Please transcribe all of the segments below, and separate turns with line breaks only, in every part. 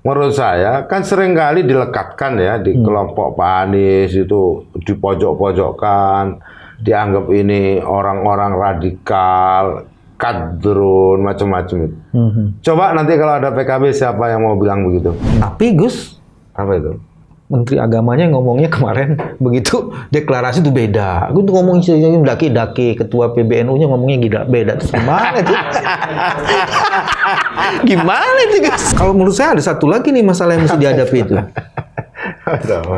menurut saya kan seringkali dilekatkan ya di kelompok Pak Anies itu dipojok-pojokkan, dianggap ini orang-orang radikal, kadrun, macam-macam. Coba nanti kalau ada PKB siapa yang mau bilang begitu?
Tapi Gus,
Apa itu?
Menteri Agamanya ngomongnya kemarin begitu deklarasi itu beda. Aku tuh ngomong daki-daki, ketua PBNU-nya ngomongnya gila beda. Terus gimana itu? Gimana itu Gus? Kalau menurut saya ada satu lagi nih masalah yang mesti dihadapi itu.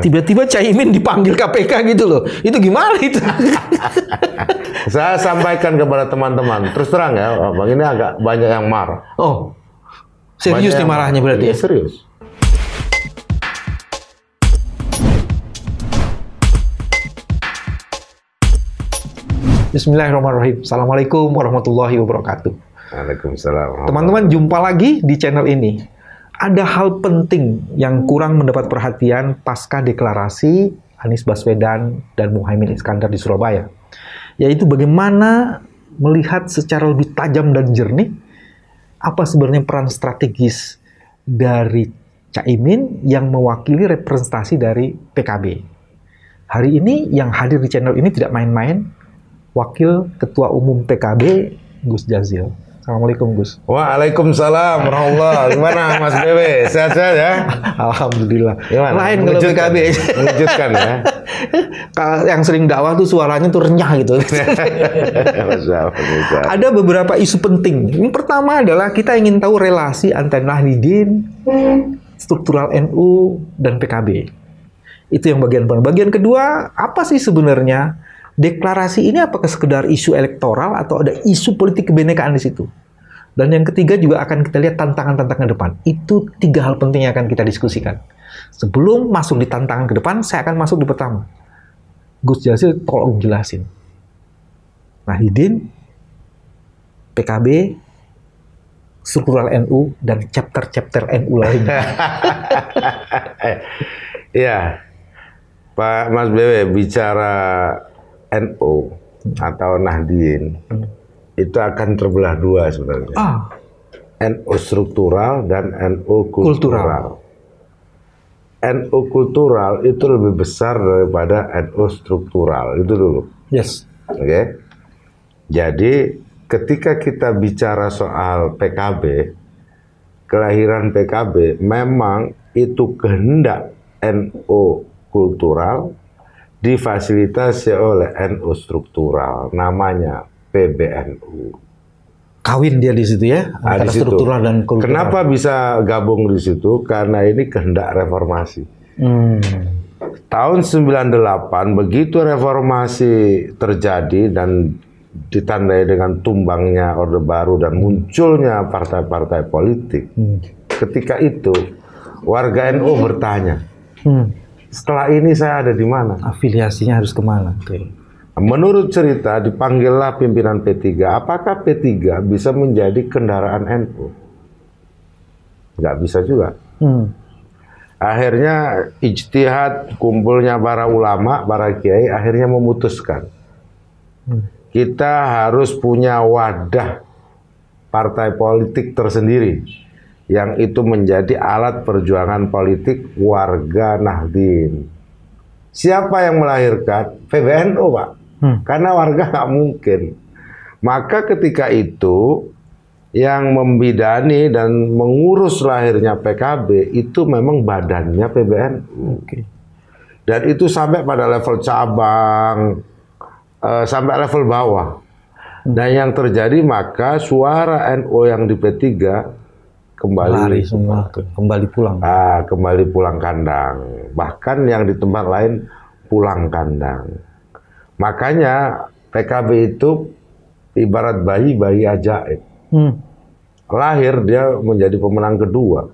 Tiba-tiba Caimin dipanggil KPK gitu loh. Itu gimana itu?
Saya sampaikan kepada teman-teman. Terus terang ya, Bang, ini agak banyak yang marah.
Oh, serius nih marahnya berarti
ya?
ya?
Serius.
Bismillahirrahmanirrahim. Assalamualaikum warahmatullahi wabarakatuh.
Waalaikumsalam.
Teman-teman, jumpa lagi di channel ini. Ada hal penting yang kurang mendapat perhatian pasca deklarasi Anies Baswedan dan Muhaimin Iskandar di Surabaya. Yaitu bagaimana melihat secara lebih tajam dan jernih apa sebenarnya peran strategis dari Caimin yang mewakili representasi dari PKB. Hari ini yang hadir di channel ini tidak main-main, Wakil Ketua Umum PKB, Gus Jazil. Assalamualaikum, Gus.
Waalaikumsalam warahmatullahi. Gimana Mas Bebe? Sehat-sehat ya?
Alhamdulillah.
Gimana?
Lain kalau PKB.
Mengejutkan ya?
Yang sering dakwah tuh suaranya tuh renyah gitu. Ada beberapa isu penting. Yang pertama adalah kita ingin tahu relasi antara Nahdliin, struktural NU, dan PKB. Itu yang bagian pertama. Bagian kedua, apa sih sebenarnya deklarasi ini, apakah sekedar isu elektoral atau ada isu politik kebinekaan di situ? Dan yang ketiga juga akan kita lihat tantangan-tantangan depan. Itu 3 hal penting yang akan kita diskusikan. Sebelum masuk di tantangan ke depan, saya akan masuk di pertama. Gus Jazil, tolong jelasin. Nahdliin, PKB, struktural NU, dan chapter-chapter NU lainnya.
Iya, Pak Mas Bebe, bicara NU atau Nahdliin itu akan terbelah 2 sebenarnya. NU struktural dan NU kultural. NU kultural itu lebih besar daripada NU struktural, itu dulu.
Yes.
Oke. Jadi ketika kita bicara soal PKB, kelahiran PKB memang itu kehendak NU kultural difasilitasi oleh NU struktural, namanya PBNU.
Kawin dia di situ ya, antara struktural dan kultural.
Kenapa bisa gabung di situ? Karena ini kehendak reformasi. Tahun 98 begitu reformasi terjadi dan ditandai dengan tumbangnya Orde Baru dan munculnya partai-partai politik. Ketika itu warga NU bertanya, setelah ini saya ada di mana?
Afiliasinya harus kemana?
Menurut cerita, dipanggillah pimpinan P3. Apakah P3 bisa menjadi kendaraan NU? Nggak bisa juga. Akhirnya ijtihad, kumpulnya para ulama, para kiai, akhirnya memutuskan. Kita harus punya wadah partai politik tersendiri. Yang itu menjadi alat perjuangan politik warga Nahdliin. Siapa yang melahirkan? PBNU, Pak. Karena warga nggak mungkin. Maka ketika itu, yang membidani dan mengurus lahirnya PKB, itu memang badannya PBNU. Dan itu sampai pada level cabang, sampai level bawah. Dan yang terjadi maka suara NU yang di P3 kembali
semua, kembali pulang.
Kembali pulang kandang. Bahkan yang di tempat lain pulang kandang. Makanya PKB itu ibarat bayi ajaib. Lahir dia menjadi pemenang kedua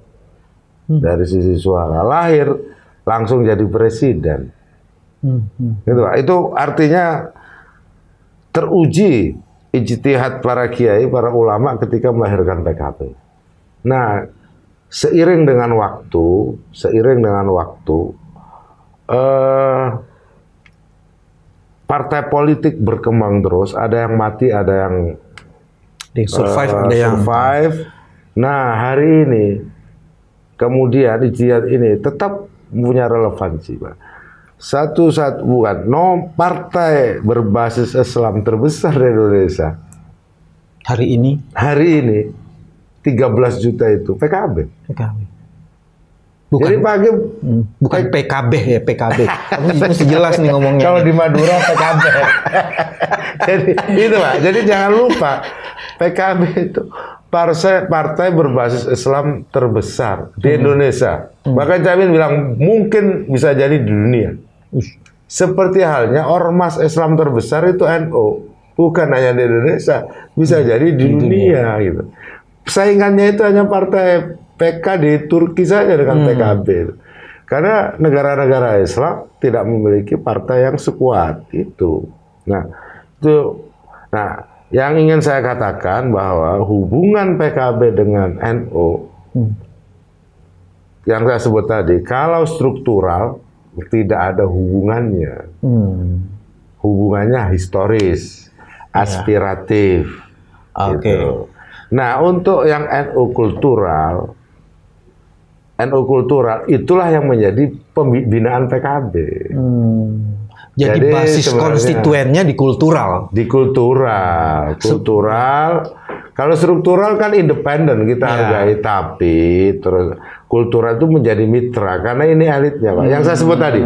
dari sisi suara. Lahir langsung jadi presiden. Gitu, Pak. Itu artinya teruji ijtihad para kiai, para ulama ketika melahirkan PKB. Nah, seiring dengan waktu, partai politik berkembang terus. Ada yang mati, ada yang
survive, ada yang
survive. Nah, hari ini kemudian ijtihad ini tetap punya relevansi, Pak. Partai berbasis Islam terbesar di Indonesia
Hari ini
13 juta itu PKB.
Bukan,
jadi pagi
bukan PKB ya, PKB. Kamu mesti jelas nih ngomongnya.
Kalau di Madura PKB. Jadi itu Pak. Jadi jangan lupa PKB itu partai berbasis Islam terbesar di Indonesia. Bahkan Caimin bilang mungkin bisa jadi di dunia. Seperti halnya ormas Islam terbesar itu NU. Bukan hanya di Indonesia, bisa jadi di dunia gitu. Saingannya itu hanya partai PK di Turki saja dengan PKB. Karena negara-negara Islam tidak memiliki partai yang sekuat itu. Nah, yang ingin saya katakan bahwa hubungan PKB dengan NU yang saya sebut tadi, kalau struktural tidak ada hubungannya. Hubungannya historis, aspiratif. Gitu. Nah, untuk yang NU kultural itulah yang menjadi pembinaan PKB.
Jadi basis konstituennya di kultural.
Di kultural. Kalau struktural kan independen kita hargai, tapi terus kultural itu menjadi mitra karena ini elitnya, Pak. Yang saya sebut tadi.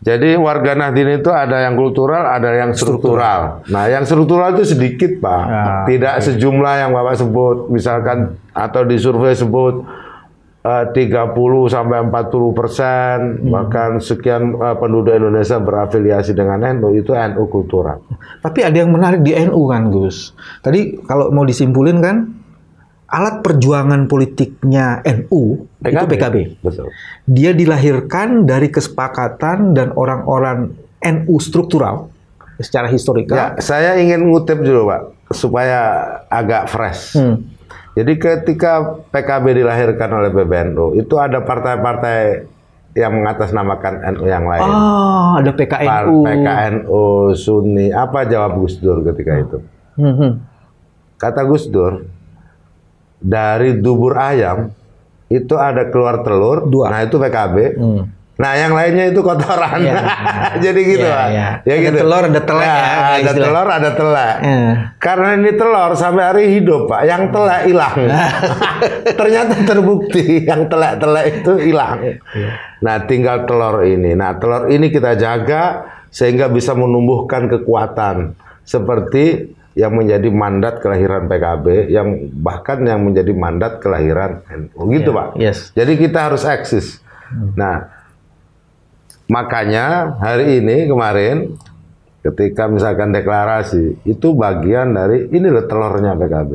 Jadi warga Nahdien itu ada yang kultural, ada yang struktural. Nah, yang struktural itu sedikit, Pak. Tidak sejumlah yang Bapak sebut, misalkan atau di survei sebut 30 sampai 40%, bahkan sekian penduduk Indonesia berafiliasi dengan NU, itu NU kultural.
Tapi ada yang menarik di NU kan, Gus. Tadi kalau mau disimpulin kan, alat perjuangan politiknya NU itu PKB.
Betul.
Dia dilahirkan dari kesepakatan dan orang-orang NU struktural secara historikal.
Ya, saya ingin ngutip dulu, Pak, supaya agak fresh. Jadi ketika PKB dilahirkan oleh PBNU, itu ada partai-partai yang mengatasnamakan NU yang lain.
Oh, ada PKNU.
PKNU, Sunni. Apa jawab Gus Dur ketika itu? Kata Gus Dur, dari dubur ayam, itu ada keluar telur, nah itu PKB. Nah, yang lainnya itu kotoran. Jadi gitu, Pak.
Ya
ada
gitu. Telur, ada telek.
Ada telur, ada telek. Karena ini telur sampai hari hidup, Pak. Yang telek hilang. Ternyata terbukti yang telek-telek itu hilang. Nah, tinggal telur ini. Nah, telur ini kita jaga sehingga bisa menumbuhkan kekuatan seperti yang menjadi mandat kelahiran PKB, yang bahkan yang menjadi mandat kelahiran NU. Gitu, Pak. Jadi kita harus eksis. Nah, makanya hari ini kemarin ketika misalkan deklarasi itu bagian dari ini loh telurnya PKB,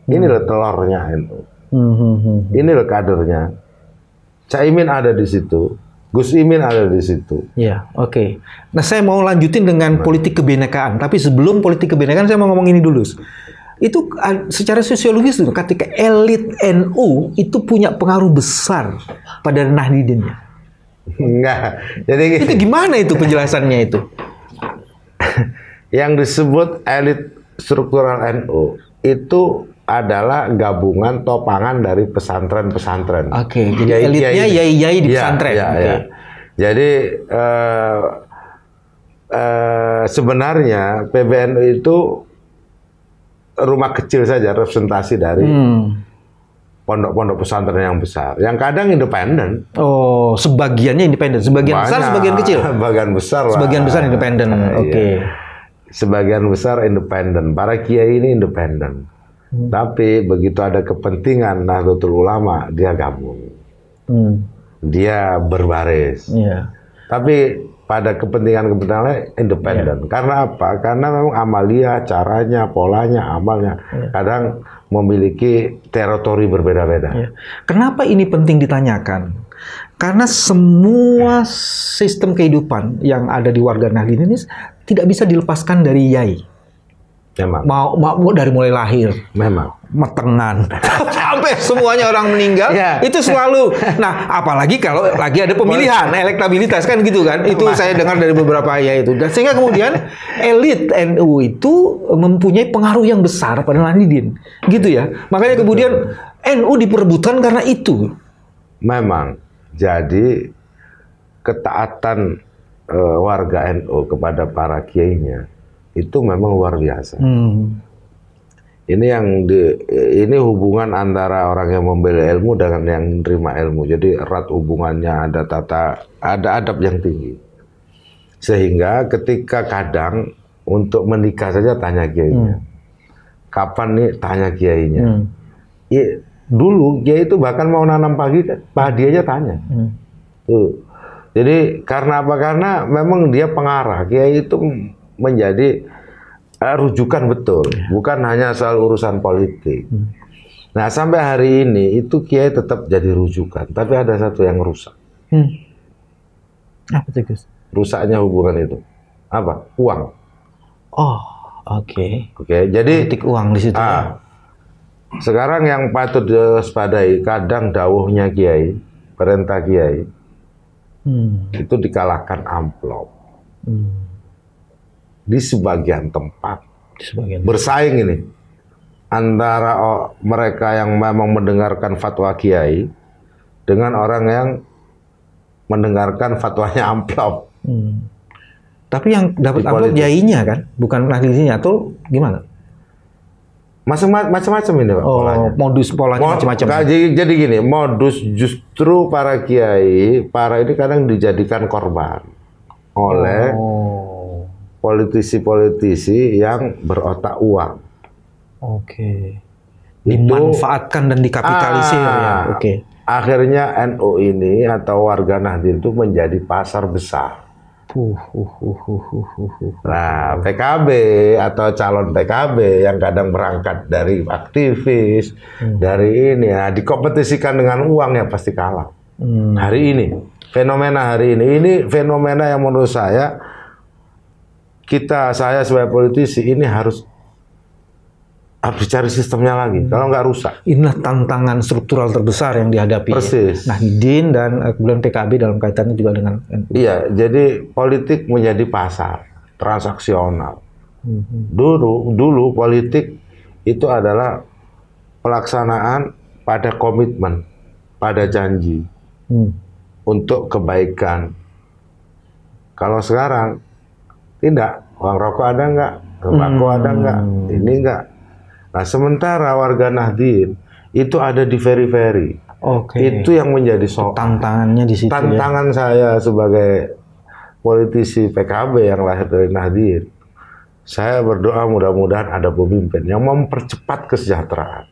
ini loh telurnya NU, ini loh kadernya. Caimin ada di situ, Gus Imin ada di situ.
Ya, oke. Nah, saya mau lanjutin dengan politik kebinekaan, tapi sebelum politik kebinekaan saya mau ngomong ini dulu. Itu secara sosiologis tuh, ketika elit NU itu punya pengaruh besar pada Nahdliennya.
Enggak. Jadi
itu gimana itu penjelasannya itu?
Yang disebut elit struktural NU itu adalah gabungan topangan dari pesantren-pesantren.
Oke, jadi elitnya yai-yai di pesantren.
Jadi sebenarnya PBNU itu rumah kecil saja representasi dari pondok-pondok pesantren yang besar, yang kadang independen.
Oh, sebagiannya independen, sebagian besar, sebagian kecil.
Sebagian besar lah.
Sebagian besar independen. Oke.
Sebagian besar independen. Para kiai ini independen. Tapi begitu ada kepentingan Nahdlatul Ulama, dia gabung. Dia berbaris. Tapi pada kepentingan-kepentingan independen. Karena apa? Karena memang amalia, caranya, polanya, amalnya kadang memiliki teritori berbeda-beda.
Kenapa ini penting ditanyakan? Karena semua sistem kehidupan yang ada di warga Nahdlien ini tidak bisa dilepaskan dari yai.
Memang.
Mau dari mulai lahir.
Memang.
Metengan. Sampai semuanya orang meninggal. Itu selalu. Nah, apalagi kalau lagi ada pemilihan, elektabilitas kan gitu kan. Itu saya dengar dari beberapa ayah itu. Dan sehingga kemudian elit NU itu mempunyai pengaruh yang besar pada Nahdlien. Gitu ya. Makanya kemudian NU diperebutkan karena itu.
memang jadi ketaatan warga NU kepada para kiainya itu memang luar biasa. Ini ini hubungan antara orang yang membela ilmu dengan yang menerima ilmu. Jadi erat hubungannya, ada adab yang tinggi. Sehingga ketika kadang untuk menikah saja tanya kiainya. Kapan nih tanya kiainya. Ya, dulu kiai itu bahkan mau nanam padi aja tanya. Tuh. Jadi karena apa? Karena memang dia pengarah. Kiai itu menjadi rujukan betul, bukan hanya soal urusan politik. Nah, sampai hari ini itu kiai tetap jadi rujukan, tapi ada satu yang rusak.
Apa itu, Gus?
Rusaknya hubungan itu apa? Uang.
Oh, oke.
Jadi
politik uang di situ.
Sekarang yang patut diwaspadai, kadang dawuhnya kiai, perintah kiai, itu dikalahkan amplop. Di sebagian tempat bersaing ini antara mereka yang memang mendengarkan fatwa kiai dengan orang yang mendengarkan fatwanya amplop.
Tapi yang dapat amplop kiainya kan, bukan ahlinya atau gimana?
Macam-macam ini Pak polanya.
Modus polanya macam-macam.
Jadi gini, modus justru para kiai, para ini kadang dijadikan korban oleh politisi-politisi yang berotak uang.
Dimanfaatkan dan dikapitalisir ya.
Akhirnya NU ini atau warga Nahdien itu menjadi pasar besar. Nah, PKB atau calon PKB yang kadang berangkat dari aktivis, dari ini, dikompetisikan dengan uang ya pasti kalah. Hari ini, fenomena hari ini fenomena yang menurut saya saya sebagai politisi ini harus dicari sistemnya lagi. Kalau nggak rusak.
Inilah tantangan struktural terbesar yang dihadapi.
Persis.
Nahdien dan kemudian PKB dalam kaitannya juga dengan NU.
Iya, jadi politik menjadi pasar transaksional. Dulu politik itu adalah pelaksanaan pada komitmen, pada janji untuk kebaikan. Kalau sekarang tidak, uang rokok ada nggak, tembakau ada nggak, ini nggak. Nah, sementara warga Nahdien itu ada di very-very. Itu yang menjadi soal.
Tantangannya di situ.
Tantangan saya sebagai politisi PKB yang lahir dari Nahdien, saya berdoa mudah-mudahan ada pemimpin yang mempercepat kesejahteraan.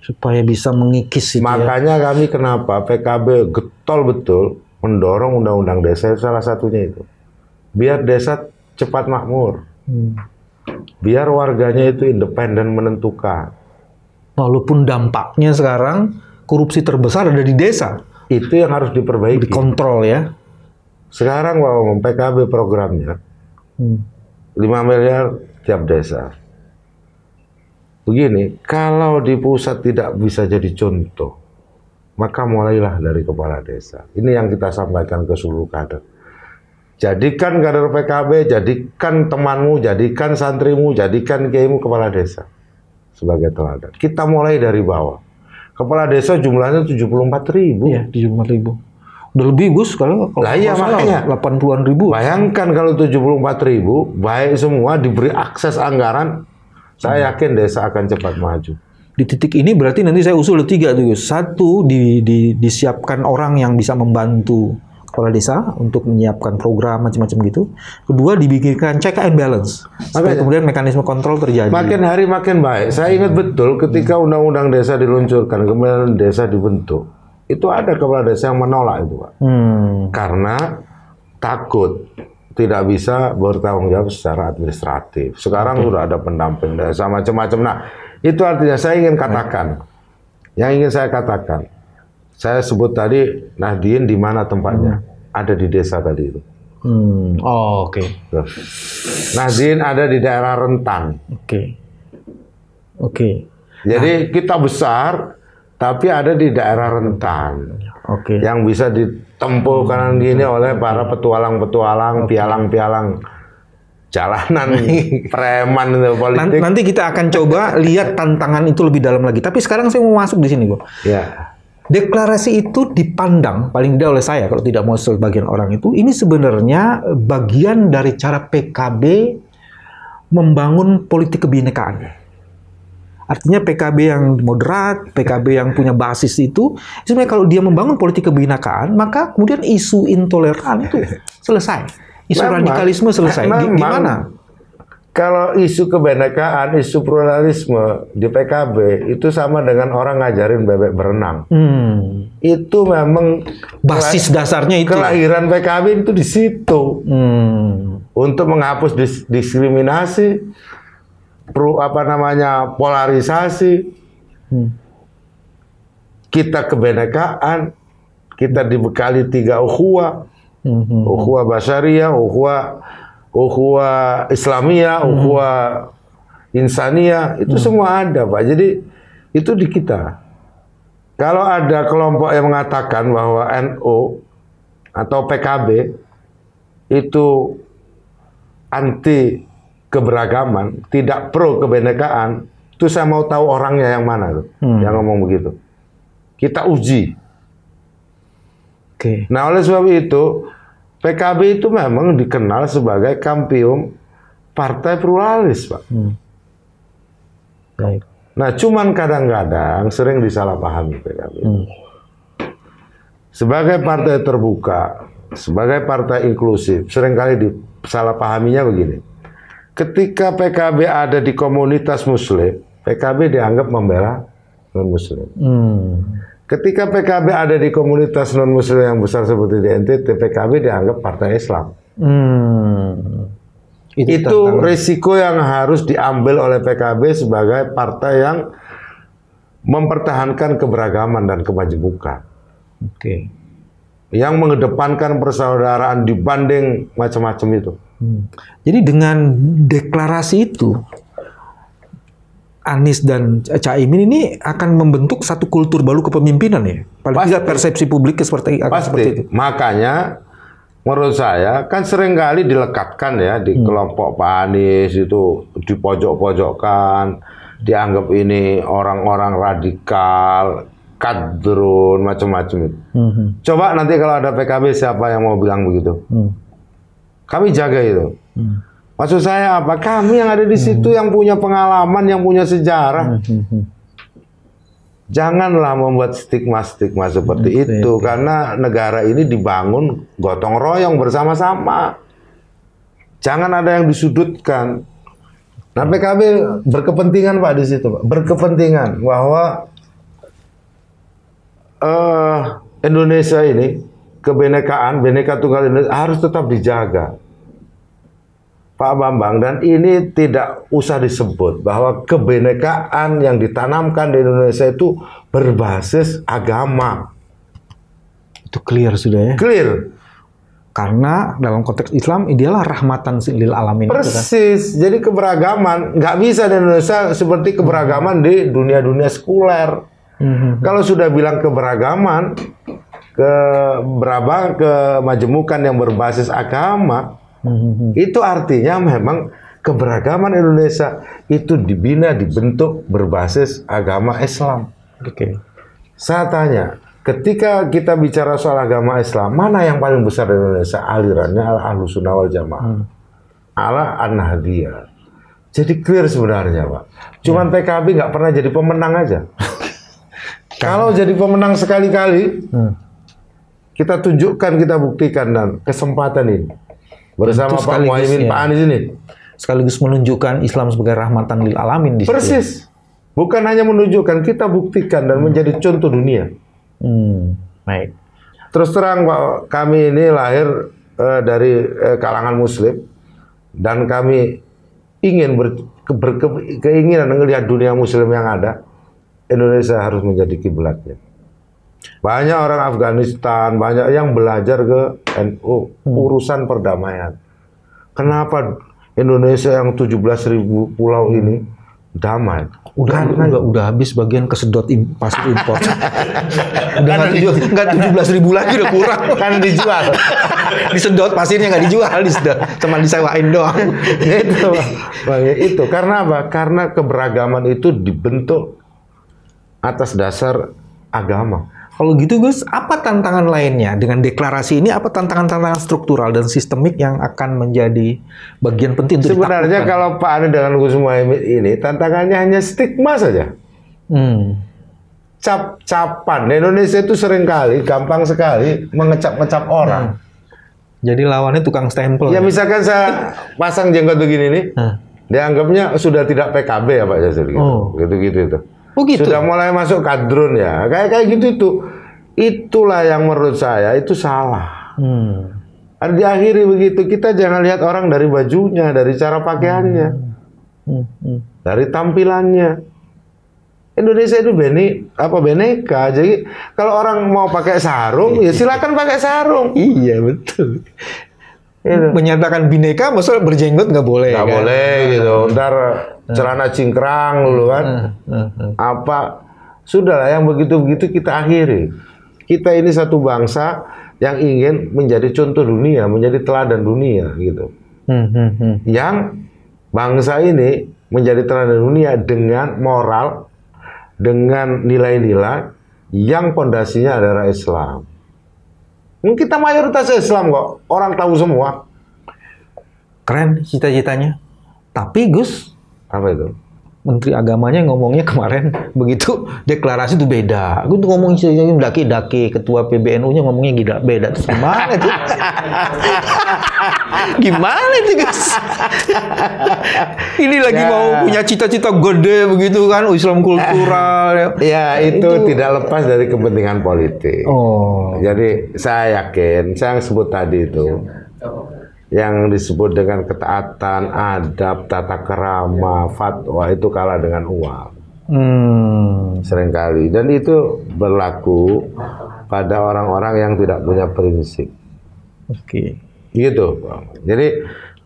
Supaya bisa mengikis itu.
Makanya kami kenapa PKB getol betul mendorong undang-undang desa, salah satunya itu. Biar desa cepat makmur. Biar warganya itu independen menentukan.
Walaupun dampaknya sekarang korupsi terbesar ada di desa.
Itu yang harus diperbaiki.
Dikontrol ya.
Sekarang PKB programnya 5 miliar tiap desa. Begini, kalau di pusat tidak bisa jadi contoh, maka mulailah dari kepala desa. Ini yang kita sampaikan ke seluruh kader. Jadikan kader PKB, jadikan temanmu, jadikan santrimu, jadikan kiaimu kepala desa sebagai teladan. Kita mulai dari bawah. Kepala desa jumlahnya 74.000.
Iya, 74.000. Udah lebih, Gus, kalau
iya, makanya
80-an ribu.
Bayangkan kalau 74.000, baik semua diberi akses anggaran, saya yakin desa akan cepat maju.
Di titik ini berarti nanti saya usul 3 tuh, Gus. 1, disiapkan orang yang bisa membantu kepala desa untuk menyiapkan program macam-macam gitu. 2, dibikinkan check and balance. Supaya kemudian mekanisme kontrol terjadi.
Makin hari makin baik. Saya ingat betul ketika undang-undang desa diluncurkan, kemudian desa dibentuk. Itu ada kepala desa yang menolak itu, Pak. Karena takut tidak bisa bertanggung jawab secara administratif. Sekarang sudah ada pendamping desa macam-macam. Nah, itu artinya saya ingin katakan, saya sebut tadi Nahdien di mana tempatnya? Ada di desa tadi itu. Nahdien ada di daerah rentan. Jadi kita besar, tapi ada di daerah rentan. Yang bisa ditempuh kanan gini oleh para petualang-petualang, pialang-pialang jalanan, preman politik.
Nanti kita akan coba lihat tantangan itu lebih dalam lagi. Tapi sekarang saya mau masuk di sini, Bu.
Ya.
deklarasi itu dipandang paling tidak oleh saya, kalau tidak mau sebagian orang itu, ini sebenarnya bagian dari cara PKB membangun politik kebinekaan. Artinya PKB yang moderat, PKB yang punya basis itu, sebenarnya kalau dia membangun politik kebinekaan, maka kemudian isu intoleran itu selesai. Isu radikalisme selesai. Gimana?
Kalau isu kebinekaan, isu pluralisme di PKB itu sama dengan orang ngajarin bebek berenang. Itu memang
basis dasarnya itu.
Kelahiran PKB itu di situ. Untuk menghapus diskriminasi, polarisasi. Kita kebinekaan, kita dibekali 3 ukhuwah. Ukhuwah Basyariyah, ukhuwah Islamiyah, ukhuwah Insaniyah, itu semua ada, Pak. Jadi itu di kita. Kalau ada kelompok yang mengatakan bahwa NU atau PKB itu anti keberagaman, tidak pro kebinekaan, itu saya mau tahu orangnya yang mana tuh, yang ngomong begitu. Kita uji. Nah, oleh sebab itu PKB itu memang dikenal sebagai kampium partai pluralis, Pak.
Baik.
Nah, cuman kadang-kadang sering disalahpahami PKB. Sebagai partai terbuka, sebagai partai inklusif, seringkali disalahpahaminya begini. Ketika PKB ada di komunitas Muslim, PKB dianggap membela non-Muslim. Ketika PKB ada di komunitas non-Muslim yang besar seperti di NTT, PKB dianggap partai Islam. Itu risiko yang harus diambil oleh PKB sebagai partai yang mempertahankan keberagaman dan kemajemukan. Yang mengedepankan persaudaraan dibanding macam-macam itu.
Jadi dengan deklarasi itu, Anies dan Caimin ini akan membentuk satu kultur baru kepemimpinan ya? Paling tidak persepsi publik seperti itu.
Makanya menurut saya kan seringkali dilekatkan ya di kelompok Pak Anies itu dipojok-pojokkan, dianggap ini orang-orang radikal, kadrun, macam-macam itu. Coba nanti kalau ada PKB siapa yang mau bilang begitu? Kami jaga itu. Maksud saya apa? Kami yang ada di situ yang punya pengalaman, yang punya sejarah. Janganlah membuat stigma-stigma seperti itu, karena negara ini dibangun gotong royong bersama-sama. Jangan ada yang disudutkan. Nah, PKB berkepentingan, Pak, di situ, Pak. Berkepentingan bahwa Indonesia ini, kebinekaan, Bhinneka Tunggal Indonesia harus tetap dijaga, Pak Bambang, dan ini tidak usah disebut bahwa kebinekaan yang ditanamkan di Indonesia itu berbasis agama.
Itu clear sudah ya?
Clear.
Karena dalam konteks Islam, idealnya rahmatan lil alamin.
Persis. Jadi keberagaman nggak bisa di Indonesia seperti keberagaman di dunia-dunia sekuler. Kalau sudah bilang keberagaman, kemajemukan yang berbasis agama, itu artinya memang keberagaman Indonesia itu dibina, dibentuk berbasis agama Islam. Saya tanya, ketika kita bicara soal agama Islam, mana yang paling besar di Indonesia? Alirannya Ahlus Sunnah wal Jamaah, ala An-Nahdiyah. Jadi clear sebenarnya, Pak. Cuman PKB nggak pernah jadi pemenang aja. Kalau jadi pemenang sekali-kali, kita tunjukkan, kita buktikan, dan kesempatan ini bersama Pak Muhaimin, Pak Anies ini
sekaligus menunjukkan Islam sebagai rahmatan lil alamin di situ.
Persis. Bukan hanya menunjukkan, kita buktikan dan menjadi contoh dunia.
Baik.
Terus terang, Pak, kami ini lahir dari kalangan Muslim, dan kami ingin keinginan melihat dunia Muslim yang ada. Indonesia harus menjadi kiblatnya. Banyak orang Afghanistan, banyak yang belajar ke NU, urusan perdamaian. Kenapa Indonesia yang 17.000 pulau ini damai?
Udah habis bagian kesedot pasir impor. Udah nggak 17.000 lagi, udah kurang.
Kan dijual.
Disedot pasirnya nggak dijual, cuma disewain doang.
Itu karena apa? Karena keberagaman itu dibentuk atas dasar agama.
Kalau gitu Gus, apa tantangan lainnya dengan deklarasi ini? Apa tantangan-tantangan struktural dan sistemik yang akan menjadi bagian penting untuk
sebenarnya
ditaklukkan?
kalau Pak Anies dengan Gus Muhaimin ini tantangannya hanya stigma saja. Cap-capan. Indonesia itu seringkali gampang sekali mengecap-ngecap orang.
Jadi lawannya tukang stempel.
Ya misalkan saya pasang jenggot begini nih, dianggapnya sudah tidak PKB ya Pak Jazil. Gitu-gitu itu.
Oh gitu.
Sudah mulai masuk kadrun ya. Kayak gitu itu. Itulah yang menurut saya itu salah. Diakhiri begitu. Kita jangan lihat orang dari bajunya, dari cara pakaiannya, dari tampilannya. Indonesia itu beneka. Jadi kalau orang mau pakai sarung, ya silakan pakai sarung.
Iya betul. Menyatakan bineka, maksudnya berjenggot nggak boleh.
Nggak
kan?
boleh gitu. Ntar celana cingkrang dulu kan. Apa sudahlah yang begitu-begitu kita akhiri. Kita ini satu bangsa yang ingin menjadi contoh dunia, menjadi teladan dunia gitu. Yang bangsa ini menjadi teladan dunia dengan moral, dengan nilai-nilai yang pondasinya adalah Islam. Kita mayoritas Islam kok, orang tahu semua.
Keren cita-citanya. Tapi Gus,
apa itu?
Menteri Agamanya ngomongnya kemarin begitu deklarasi itu beda. Gue tuh ngomong daki-daki, ketua PBNU-nya ngomongnya gila beda. Terus gimana itu? Gimana itu Gus? Ini lagi mau punya cita-cita gede begitu kan, Islam kultural.
Ya itu tidak lepas dari kepentingan politik. Jadi saya yakin, saya sebut tadi itu, yang disebut dengan ketaatan, adab, tata kerama, fatwa itu kalah dengan uang. Seringkali. Dan itu berlaku pada orang-orang yang tidak punya prinsip. Gitu. Jadi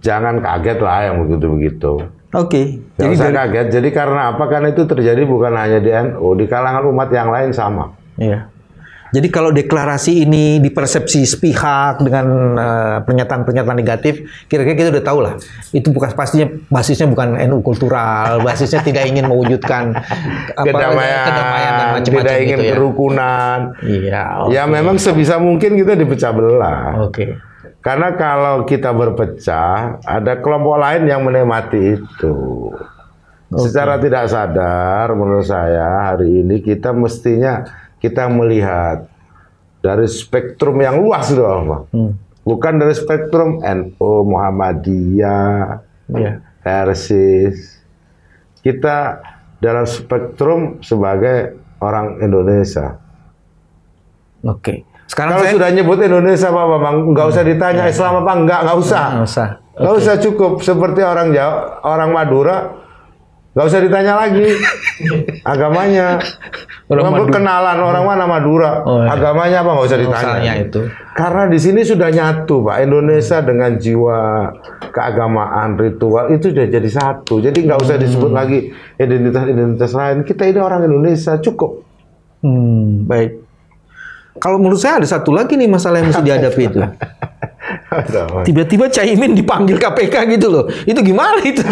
jangan kaget lah yang begitu-begitu. Jadi usah kaget. Jadi karena apa? Karena itu terjadi bukan hanya di NU, di kalangan umat yang lain sama.
Iya. Jadi kalau deklarasi ini dipersepsi sepihak dengan pernyataan-pernyataan negatif, kira-kira kita udah tahu lah. Itu bukan pastinya basisnya bukan NU kultural, basisnya tidak ingin mewujudkan kedamaian dan macam-macam
tidak ingin
gitu,
kerukunan.
Iya.
Ya memang sebisa mungkin kita dipecah belah. Karena kalau kita berpecah, ada kelompok lain yang menikmati itu. Secara tidak sadar, menurut saya hari ini kita mestinya kita melihat dari spektrum yang luas loh, bukan dari spektrum NU, Muhammadiyah, Persis. Kita dalam spektrum sebagai orang Indonesia.
Sekarang
kalau sudah nyebut Indonesia Pak Bambang, nggak usah ditanya Islam apa nggak usah. Nggak usah, cukup seperti orang Jawa, orang Madura. Gak usah ditanya lagi agamanya. Kenalan orang mana Madura, agamanya apa nggak usah ditanya. Karena di sini sudah nyatu Pak, Indonesia dengan jiwa keagamaan, ritual itu sudah jadi satu. Jadi nggak usah disebut lagi identitas lain. Kita ini orang Indonesia cukup.
Baik. Kalau menurut saya ada satu lagi nih masalah yang mesti dihadapi itu. Tiba-tiba Caimin dipanggil KPK gitu loh. Itu gimana itu?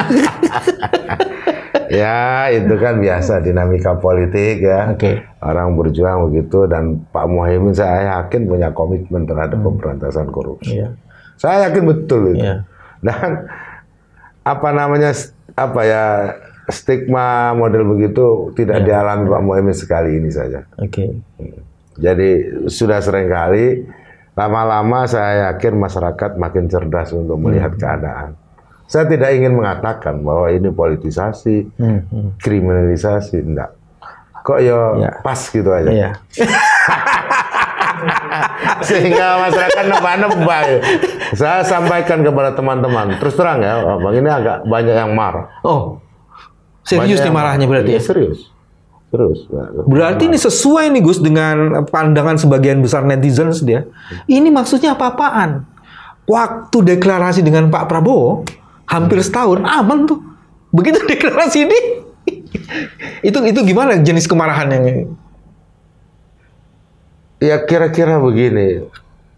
Ya itu kan biasa dinamika politik ya. Orang berjuang begitu, dan Pak Muhaimin saya yakin punya komitmen terhadap pemberantasan korupsi. Saya yakin betul itu. Dan apa namanya stigma model begitu tidak dialami Pak Muhaimin sekali ini saja. Jadi sudah sering kali, lama-lama saya yakin masyarakat makin cerdas untuk melihat keadaan. Saya tidak ingin mengatakan bahwa ini politisasi, kriminalisasi, enggak. Kok pas gitu aja. Sehingga masyarakat nebak-nebak. Saya sampaikan kepada teman-teman, terus terang ya, Bang, ini agak banyak yang marah.
Serius nih marahnya berarti?
Serius.
Berarti ini sesuai nih Gus dengan pandangan sebagian besar netizens dia. Ini maksudnya apa-apaan? Waktu deklarasi dengan Pak Prabowo hampir setahun aman tuh. Begitu deklarasi ini, itu gimana jenis kemarahan yang?
Ya kira-kira begini,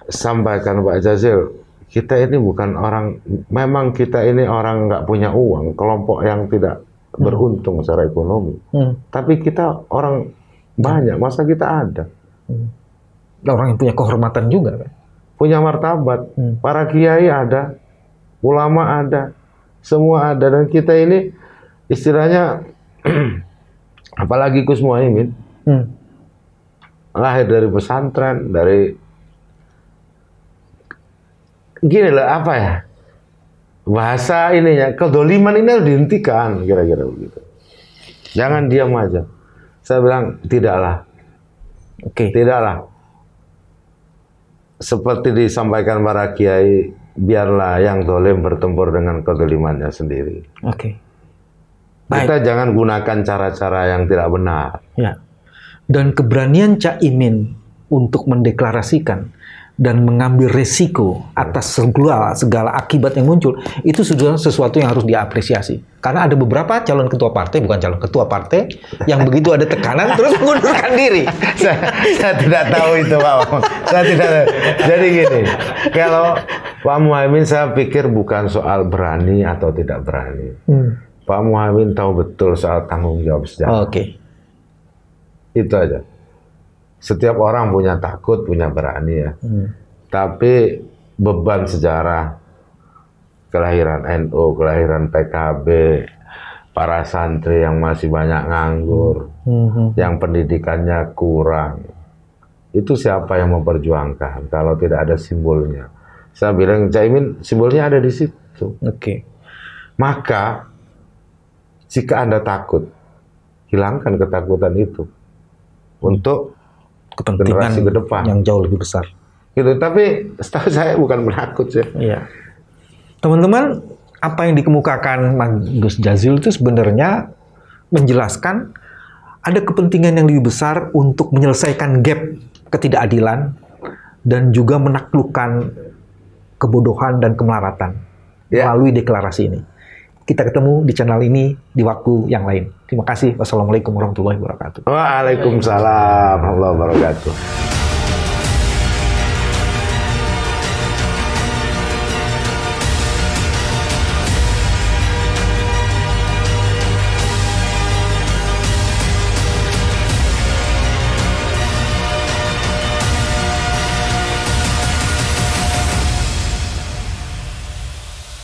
sampaikan Pak Jazil, kita ini bukan orang, memang kita ini orang nggak punya uang, kelompok yang tidak beruntung secara ekonomi. Tapi kita orang banyak, masa kita ada?
Orang yang punya kehormatan juga kan.
Punya martabat. Para kiai ada, ulama ada, semua ada. Dan kita ini istilahnya, apalagi Gus Muhaimin, lahir dari pesantren, dari gini loh, apa ya, bahasa ininya, kedoliman ini harus dihentikan, kira-kira begitu. Jangan diam aja. Saya bilang tidaklah. Tidaklah. Seperti disampaikan para kiai, biarlah yang dolim bertempur dengan kedolimannya sendiri. Kita jangan gunakan cara-cara yang tidak benar.
Ya. Dan keberanian Caimin untuk mendeklarasikan dan mengambil resiko atas segala akibat yang muncul, itu sudah sesuatu yang harus diapresiasi. Karena ada beberapa calon ketua partai, bukan calon ketua partai, yang begitu ada tekanan terus mengundurkan diri.
Saya tidak tahu itu, Pak. Saya tidak tahu. Jadi gini, kalau Pak Muhaimin saya pikir bukan soal berani atau tidak berani. Pak Muhaimin tahu betul soal tanggung jawab sejarah. Itu aja. Setiap orang punya takut, punya berani ya. Tapi beban sejarah, kelahiran NU, kelahiran PKB, para santri yang masih banyak nganggur, yang pendidikannya kurang, itu siapa yang memperjuangkan kalau tidak ada simbolnya? Saya bilang Caimin simbolnya ada di situ. Maka jika Anda takut, hilangkan ketakutan itu untuk generasi ke depan
yang jauh lebih besar.
Gitu. Tapi setahu saya bukan menakut sih.
Iya. Teman-teman, apa yang dikemukakan Mas Gus Jazil itu sebenarnya menjelaskan ada kepentingan yang lebih besar untuk menyelesaikan gap ketidakadilan dan juga menaklukkan kebodohan dan kemelaratan melalui deklarasi ini. Kita ketemu di channel ini di waktu yang lain. Terima kasih. Wassalamualaikum warahmatullahi wabarakatuh.
Waalaikumsalam warahmatullahi wabarakatuh.